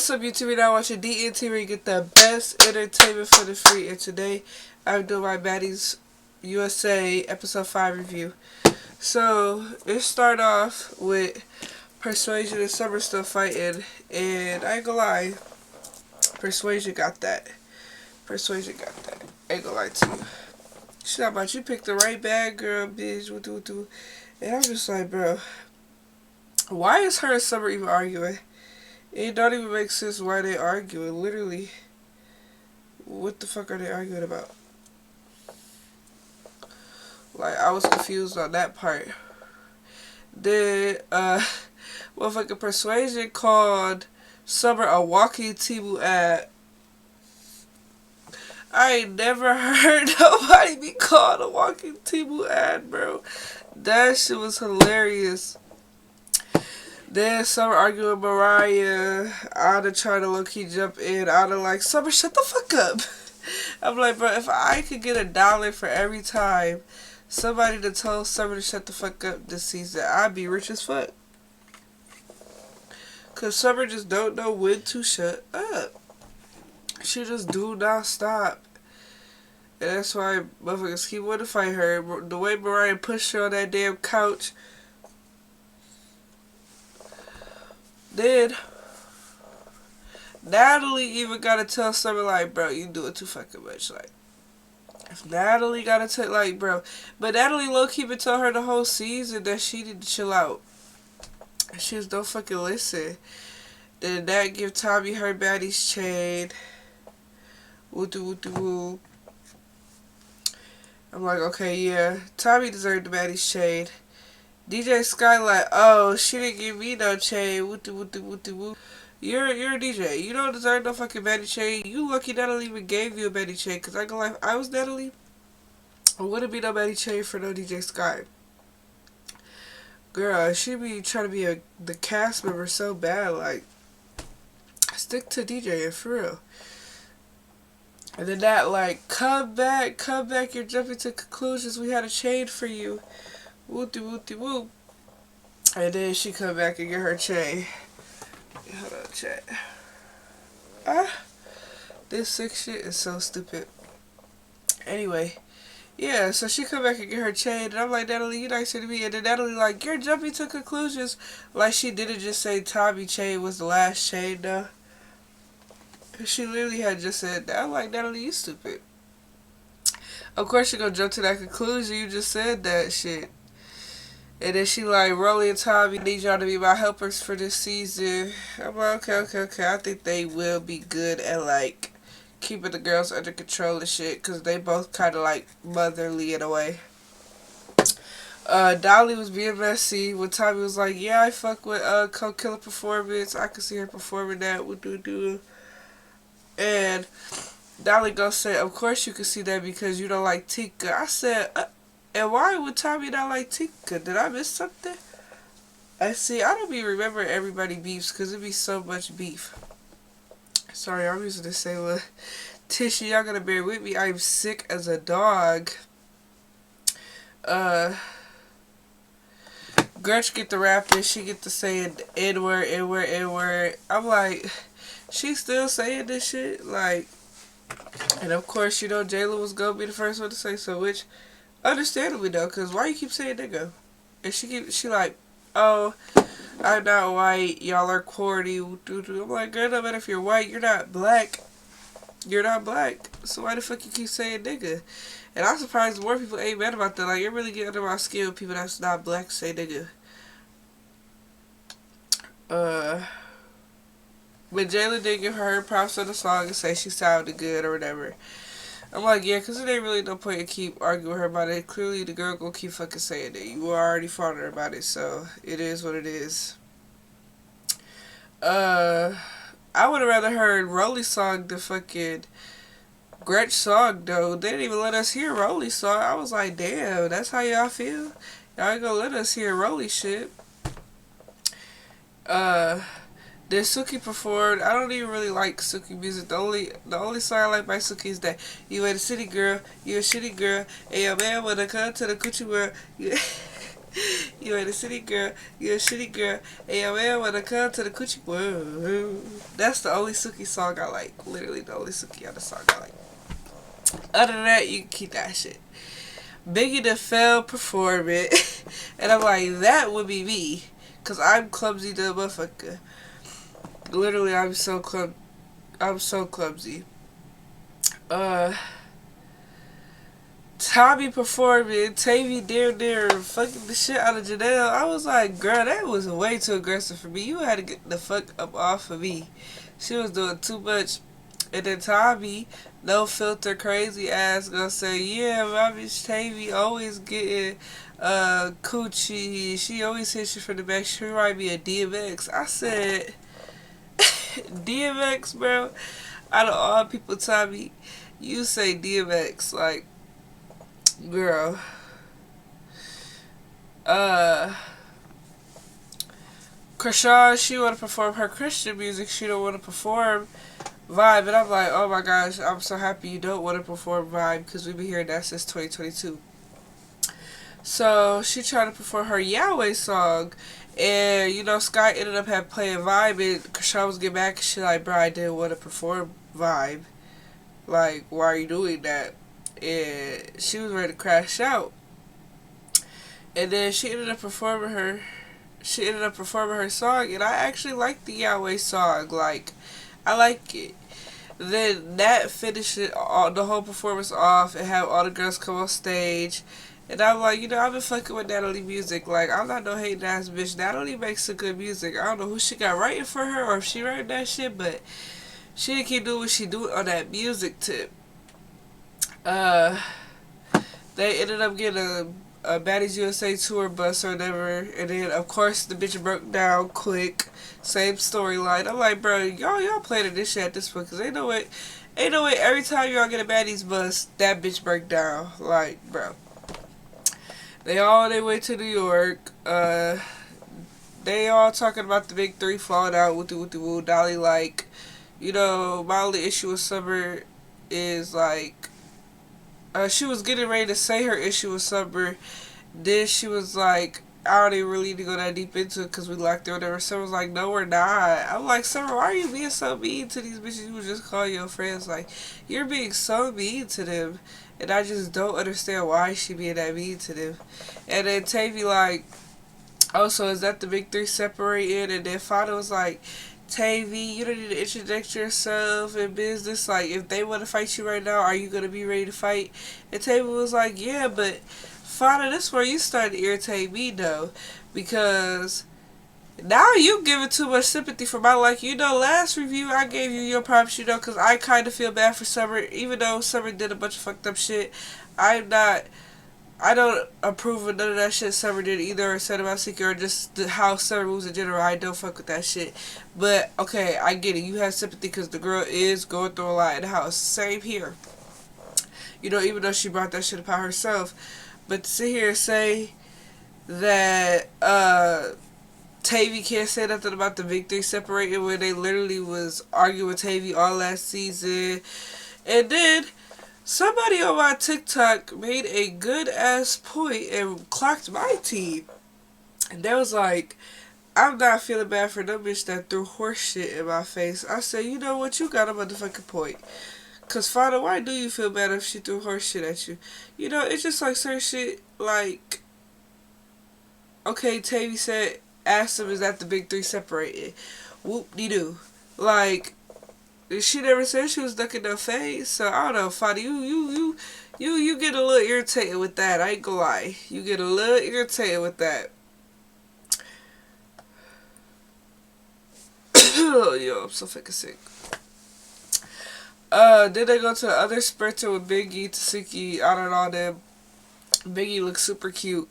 What's up, YouTube? Now watching DNT where you get the best entertainment for the free. And today I'm doing my Baddies USA episode 5 review. So it started off with Persuasion and Summer still fighting, and I ain't gonna lie, Persuasion got that. Persuasion got that. Ain't gonna lie to you. She's talking about you picked the right bad girl, bitch. And I'm just like, bro, why is her and Summer even arguing? It don't even make sense why they arguing. Literally, what the fuck are they arguing about? Like, I was confused on that part. Then, motherfucking Persuasion called Summer a walking Temu ad. I ain't never heard nobody be called a walking Temu ad, bro. That shit was hilarious. Then Summer arguing with Mariah. Anna trying to low-key jump in. Anna like, Summer, shut the fuck up. I'm like, bro, if I could get $1 for every time somebody that told Summer to shut the fuck up this season, I'd be rich as fuck. Cause Summer just don't know when to shut up. She just do not stop. And that's why motherfuckers keep wanting to fight her. The way Mariah pushed her on that damn couch. Then Natalie even gotta tell Summer like, bro, you do it too fucking much. Like, if Natalie gotta tell, like, bro, but Natalie low-key been telling her the whole season that she need to chill out. She just don't fucking listen. Then that give Tommy her baddie's chain. Woo. I'm like, okay, yeah, Tommy deserved the baddie's chain. DJ Sky like, oh, she didn't give me no chain. Woo. You're a DJ. You don't deserve no fucking baddie chain. You lucky Natalie even gave you a baddie chain. Cause I go like, if I was Natalie, I wouldn't be no baddie chain for no DJ Sky. Girl, she be trying to be the cast member so bad. Like, stick to DJing for real. And then that like, come back. You're jumping to conclusions. We had a chain for you. Woo. And then she come back and get her chain. Hold on, chat. This sick shit is so stupid. Anyway, yeah, so she come back and get her chain, and I'm like, Natalie, you nicer to me. And then Natalie like, you're jumping to conclusions. Like, she didn't just say Tommy chain was the last chain, though. She literally had just said that. I'm like, Natalie, you stupid. Of course you're gonna jump to that conclusion. You just said that shit. And then she like, Rolly and Tommy need y'all to be my helpers for this season. I'm like, okay. I think they will be good at like keeping the girls under control and shit. Because they both kind of like motherly in a way. Dolly was being messy when Tommy was like, yeah, I fuck with Cold Killer performance. I can see her performing that. And Dolly gonna say, of course you can see that because you don't like Tika. I said, and why would Tommy not like Tika? Did I miss something? I don't be remembering everybody beefs because it be so much beef. Sorry, I'm using the same one. Tissue, y'all gotta bear with me. I'm sick as a dog. Gretch get the rapping. She get to saying N-word. I'm like, she still saying this shit? Like, and of course, you know, Jayla was gonna be the first one to say so, which understandably though, cause why you keep saying nigga? And she like, oh, I'm not white, y'all are corny. I'm like, girl, no matter if you're white, you're not black. So why the fuck you keep saying nigga? And I'm surprised more people ain't mad about that. Like, it really get under my skin when people that's not black say nigga. But Jayla did give her props on the song and say she sounded good or whatever. I'm like, yeah, because it ain't really no point in keep arguing with her about it. Clearly, the girl gonna keep fucking saying it. You were already fought her about it, so it is what it is. I would have rather heard Rolly's song than fucking Gretch's song, though. They didn't even let us hear Rolly's song. I was like, damn, that's how y'all feel? Y'all ain't gonna let us hear Rolly shit. Then Suki performed. I don't even really like Suki music. The only song I like by Suki is that you ain't a city girl, you a shitty girl, and your man wanna come to the coochie world. You ain't a city girl, you a shitty girl. AOL when I come to the coochie. Whoa. That's the only Suki song I like. Literally the only Suki other song I like. Other than that, you can keep that shit. Biggie the fell perform it. And I'm like, that would be me. Cause I'm clumsy the motherfucker. Literally, I'm so clumsy. Tommy performing, Tavy damn near fucking the shit out of Janelle. I was like, girl, that was way too aggressive for me. You had to get the fuck up off of me. She was doing too much. And then Tommy, no filter, crazy ass, gonna say, yeah, my bitch Tavy always getting coochie. She always hits you from the back. She remind me of DMX. I said, DMX, bro. Out of all people, Tommy, you say DMX, like, girl. Krishan, she want to perform her Christian music. She don't want to perform Vibe. And I'm like, oh my gosh, I'm so happy you don't want to perform Vibe because we've been hearing that since 2022. So she tried to perform her Yahweh song. And, you know, Sky ended up playing Vibe. And Krishan was getting back and she like, bro, I didn't want to perform Vibe. Like, why are you doing that? And she was ready to crash out. And then she ended up performing her song, and I actually like the Yahweh song. Like, I like it. Then Nat finished the whole performance off and had all the girls come on stage. And I'm like, you know, I've been fucking with Natalie music. Like, I'm not no hating ass bitch. Natalie makes some good music. I don't know who she got writing for her or if she writing that shit, but she didn't keep doing what she do on that music tip. They ended up getting a Baddies USA tour bus or whatever, and then of course the bitch broke down quick. Same storyline. I'm like, bro, y'all planning this shit at this point, cause ain't no way every time y'all get a Baddies bus, that bitch break down. Like, bro. They all on their way to New York. They all talking about the big three falling out with the woo. Dolly, like, you know, my only issue with Summer is like, she was getting ready to say her issue with Summer. Then she was like, I don't even really need to go that deep into it because we locked her or whatever. Summer was like, no, we're not. I'm like, Summer, why are you being so mean to these bitches? You would just call your friends. Like, you're being so mean to them. And I just don't understand why she being that mean to them. And then Tavy like, oh, so is that the big three separated? And then Fada was like, Tavy, you don't need to interject yourself in business. Like, if they want to fight you right now, are you going to be ready to fight? And Tavy was like, yeah, but Fada, this is where you started to irritate me, though. Because now you giving too much sympathy for my, like, you know, last review I gave you your props, you know, because I kind of feel bad for Summer. Even though Summer did a bunch of fucked up shit, I don't approve of none of that shit Summer did either, or said about Secret, or just how Summer moves in general. I don't fuck with that shit. But, okay, I get it. You have sympathy because the girl is going through a lot in the house. Same here. You know, even though she brought that shit upon herself. But to sit here and say that Tavy can't say nothing about the big three separating when they literally was arguing with Tavy all last season. And then somebody on my TikTok made a good ass point and clocked my team. And they was like, I'm not feeling bad for no bitch that threw horse shit in my face. I said, you know what? You got a motherfucking point. Cause Fada, why do you feel bad if she threw horse shit at you? You know, it's just like certain shit, like, okay, Tavy said, asked him, is that the big three separated? Whoop-de-doo. Like, she never said she was ducking no face, so I don't know, Fada, you get a little irritated with that, I ain't gonna lie. You get a little irritated with that. Yo, I'm so fucking sick. Then they go to the other sprinter with Biggie, Tasiki, I don't know them. Biggie looks super cute.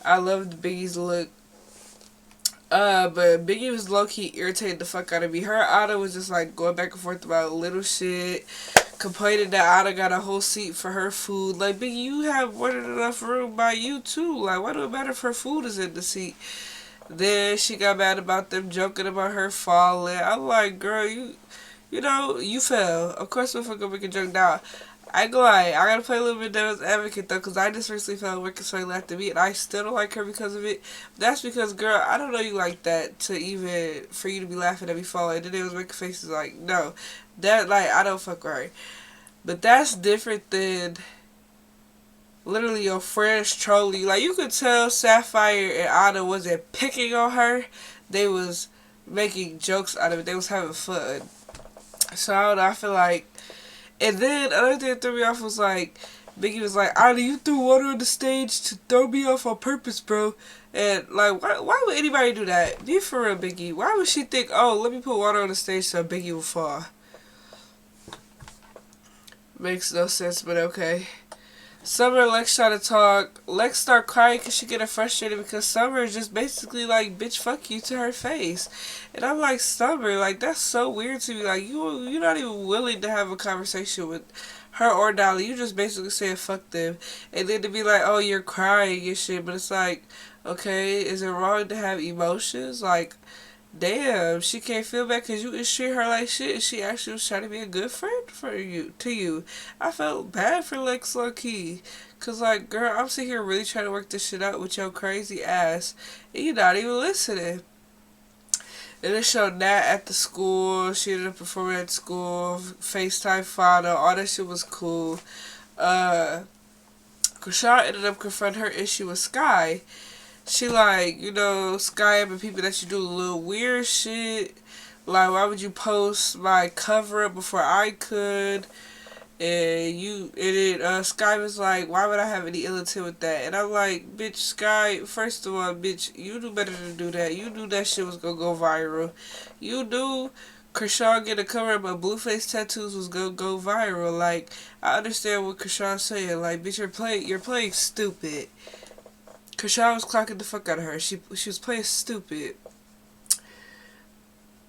I loved Biggie's look. But Biggie was low-key irritated the fuck out of me. Her Ada was just like going back and forth about little shit. Complaining that Ada got a whole seat for her food. Like, Biggie, you have more than enough room by you too. Like, why do it matter if her food is in the seat? Then she got mad about them joking about her falling. I'm like, girl, you know, you fell. Of course, we're gonna make a joke now. I ain't gonna lie, I gotta play a little bit devil's advocate though, because I just recently felt wicked so laughed at me, and I still don't like her because of it. That's because, girl, I don't know you like that to even for you to be laughing at me falling. And then it was making faces like, no, that like I don't fuck with her. But that's different than literally your friends trolling you. Like you could tell Sapphire and Anna wasn't picking on her; they was making jokes out of it. They was having fun. So I don't know. I feel like. And then another thing that threw me off was like, Biggie was like, Anna, you threw water on the stage to throw me off on purpose, bro. And like, why would anybody do that? Be for real, Biggie. Why would she think, oh, let me put water on the stage so Biggie will fall? Makes no sense, but okay. Summer and Lex try to talk. Lex start crying because she getting frustrated because Summer is just basically like, bitch, fuck you to her face. And I'm like, Summer, like, that's so weird to me. Like, you're not even willing to have a conversation with her or Dolly. You just basically saying fuck them. And then to be like, oh, you're crying and shit. But it's like, okay, is it wrong to have emotions? Like, damn, she can't feel bad because you just treat her like shit, and she actually was trying to be a good friend for you, to you. I felt bad for Lex low key, cause like, girl, I'm sitting here really trying to work this shit out with your crazy ass, and you're not even listening. And it showed Nat at the school. She ended up performing at school. FaceTime Fauna. All that shit was cool. Krishan ended up confronting her issue with Sky. She like, you know, Skype people that you do a little weird shit. Like, why would you post my cover up before I could? And then Sky was like, why would I have any ill intent with that? And I'm like, bitch, Sky, first of all, bitch, you do better than do that. You knew that shit was gonna go viral. You knew Krishan get a cover up of Blueface tattoos was gonna go viral. Like, I understand what Krishan's saying. Like, bitch, you're playing stupid. Krishan was clocking the fuck out of her. She was playing stupid.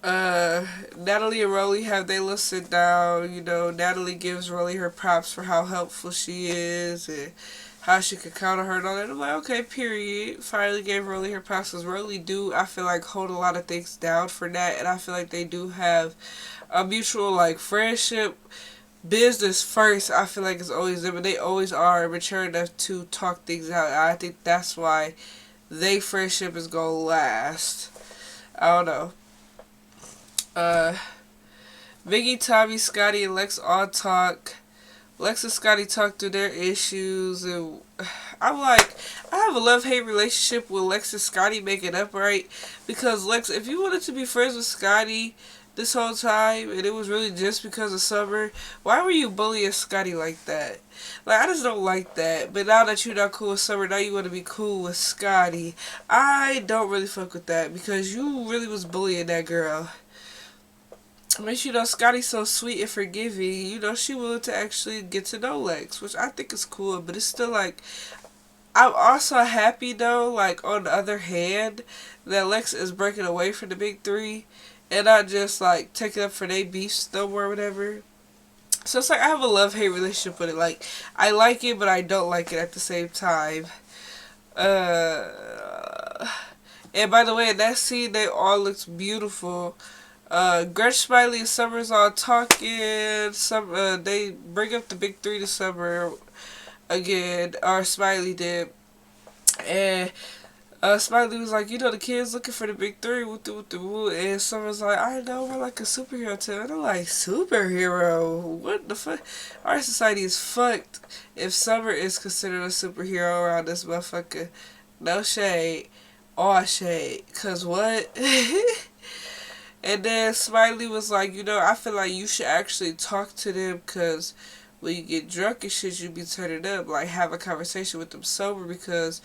Natalie and Rolly have they little sit down. You know, Natalie gives Rolly her props for how helpful she is and how she could count on her and all that. I'm like, okay, period. Finally gave Rolly her props because Rolly do, I feel like, hold a lot of things down for Nat, and I feel like they do have a mutual, like, friendship. Business first, I feel like it's always them, but they always are mature enough to talk things out. I think that's why they friendship is gonna last. I don't know. Biggie, Tommy, Scotty, and Lex all talk. Lex and Scotty talk through their issues, and I'm like, I have a love-hate relationship with Lex and Scotty making up, right? Because Lex, if you wanted to be friends with Scotty this whole time, and it was really just because of Summer, why were you bullying Scotty like that? Like, I just don't like that. But now that you're not cool with Summer, now you want to be cool with Scotty. I don't really fuck with that, because you really was bullying that girl. Makes you know Scotty's so sweet and forgiving. You know, she willing to actually get to know Lex, which I think is cool, but it's still like, I'm also happy though, like, on the other hand, that Lex is breaking away from the big three and not just like taking up for their beefs no more or whatever. So it's like I have a love-hate relationship with it. Like, I like it, but I don't like it at the same time. And by the way, in that scene, they all looked beautiful. Gretch, Smiley, and Summer's all talking. They bring up the big three to Summer again, or Smiley did. And Smiley was like, you know, the kids looking for the big three, woo. And Summer's like, I know, we're like a superhero team. And I'm like, superhero? What the fuck? Our society is fucked if Summer is considered a superhero around this motherfucker. No shade. All shade. Cause what? And then Smiley was like, you know, I feel like you should actually talk to them, because when you get drunk and shit, you be turning up. Like, have a conversation with them sober, because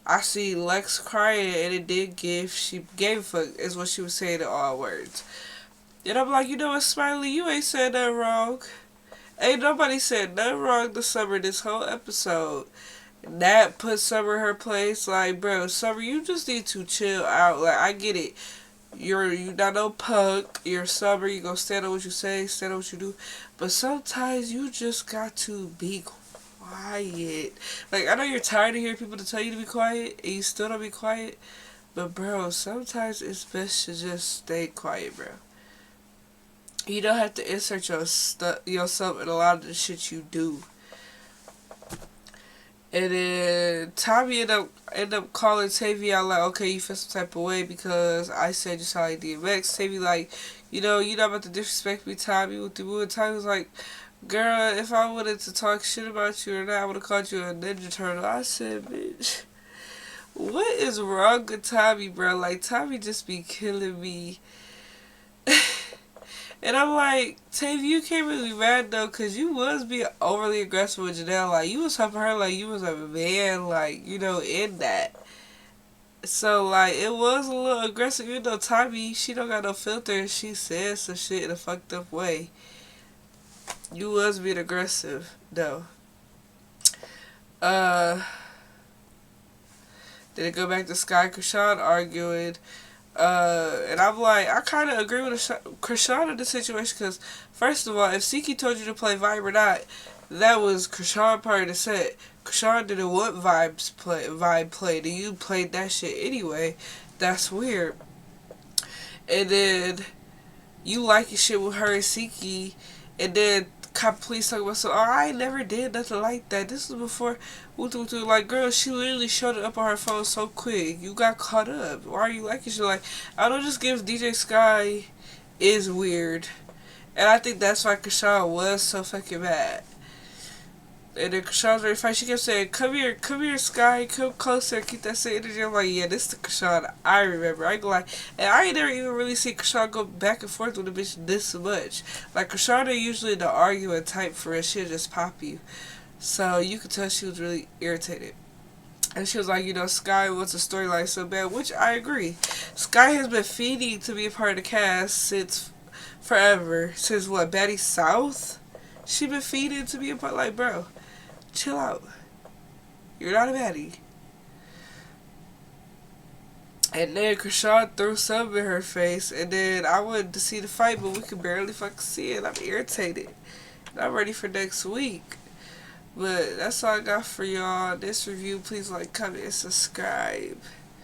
I see Lex crying and it did give, she gave a fuck, is what she was saying in all words. And I'm like, you know what, Smiley, you ain't said nothing wrong. Ain't nobody said nothing wrong to Summer this whole episode. That put Summer in her place. Like, bro, Summer, you just need to chill out. Like, I get it. You're not no punk. You're Summer. You gonna stand on what you say, stand on what you do. But sometimes you just got to be quiet. Like, I know you're tired of hearing people to tell you to be quiet, and you still don't be quiet. But, bro, sometimes it's best to just stay quiet, bro. You don't have to insert yourself in a lot of the shit you do. And then Tommy ended up calling Tavy out like, okay, you feel some type of way because I said you sound like DMX. Tavy like, you're not about to disrespect me, Tommy, with the mood. Tommy was like, girl, if I wanted to talk shit about you or not, I would have called you a Ninja Turtle. I said, bitch, what is wrong with Tommy, bro? Like, Tommy just be killing me. And I'm like, Tavy, you can't really be mad though, cause you was being overly aggressive with Janelle. Like, you was helping her like you was a man, like, in that. So, like, it was a little aggressive. You know, Tommy, she don't got no filter, and she said some shit in a fucked up way. You was being aggressive, though. Uh, Then it go back to Sky Krishan arguing. And I'm like, I kind of agree with Krishan in the situation because, first of all, if Siki told you to play Vibe or not, that was Krishan part of the set. Krishan didn't want Vibe played, and you played that shit anyway. That's weird. And then you liking shit with her and Siki, and then please talk about so. Oh, I never did nothing like that. This was before. Like, girl, she literally showed it up on her phone so quick. You got caught up. Why are you liking shit? Like, I don't just give DJ Sky is weird, and I think that's why Krishan was so fucking mad. And then Krishan's very funny. She kept saying, come here, Sky, come closer, keep that same energy. I'm like, yeah, this is the Krishan I remember. I ain't gonna lie. And I ain't never even really seen Krishan go back and forth with a bitch this much. Like, Krishan ain't usually the arguing type for it. She'll just pop you. So you could tell she was really irritated. And she was like, Sky wants a storyline so bad, which I agree. Sky has been feeding to be a part of the cast since forever. Since what, Baddies South? She been feeding to be a part, like, bro. Chill out. You're not a baddie. And then Krishan threw something in her face, and then I wanted to see the fight, but we could barely fucking see it. I'm irritated. And I'm ready for next week. But that's all I got for y'all. This review, please like, comment, and subscribe.